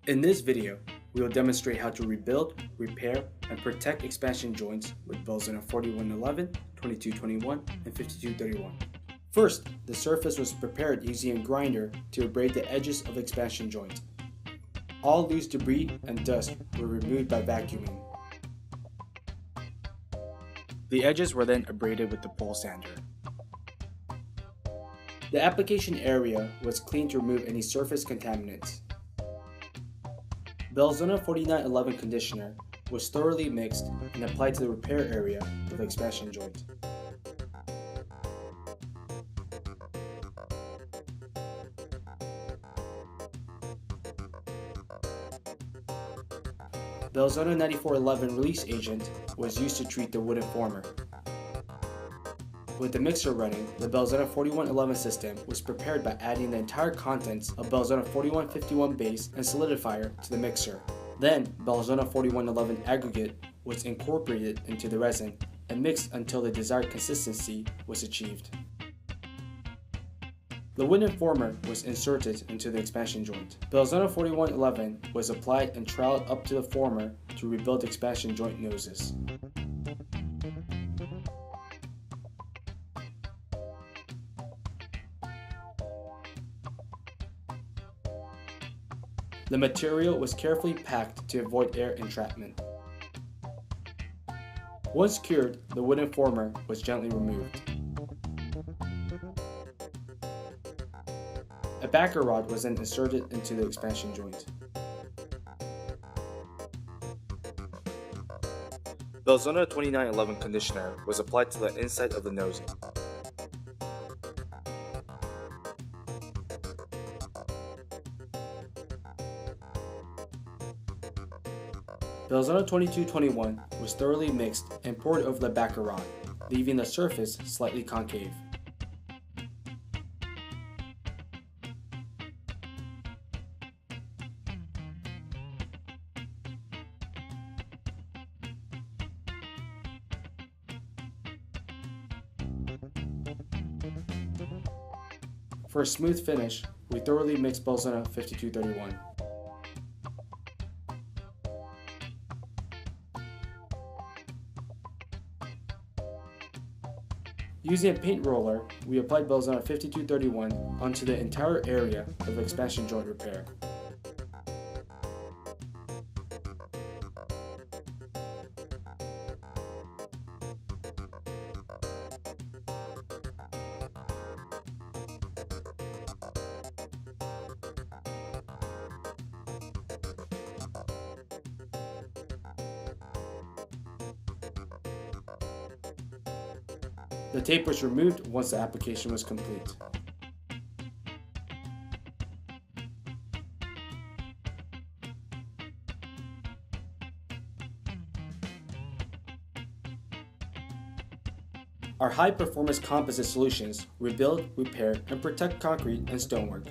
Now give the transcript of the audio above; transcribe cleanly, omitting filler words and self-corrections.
In this video, we will demonstrate how to rebuild, repair, and protect expansion joints with Belzona 4111, 2221, and 5231. First, the surface was prepared using a grinder to abrade the edges of the expansion joint. All loose debris and dust were removed by vacuuming. The edges were then abraded with the pole sander. The application area was cleaned to remove any surface contaminants. Belzona 4911 conditioner was thoroughly mixed and applied to the repair area of the expansion joint. Belzona 9411 release agent was used to treat the wooden former. With the mixer running, the Belzona 4111 system was prepared by adding the entire contents of Belzona 4151 base and solidifier to the mixer. Then, Belzona 4111 aggregate was incorporated into the resin and mixed until the desired consistency was achieved. The wooden former was inserted into the expansion joint. Belzona 4111 was applied and troweled up to the former to rebuild expansion joint noses. The material was carefully packed to avoid air entrapment. Once cured, the wooden former was gently removed. A backer rod was then inserted into the expansion joint. Belzona 2911 conditioner was applied to the inside of the nose. Belzona 2221 was thoroughly mixed and poured over the backer rod, leaving the surface slightly concave. For a smooth finish, we thoroughly mixed Belzona 5231. Using a paint roller, we applied Belzona 5231 onto the entire area of expansion joint repair. The tape was removed once the application was complete. Our high-performance composite solutions rebuild, repair, and protect concrete and stonework.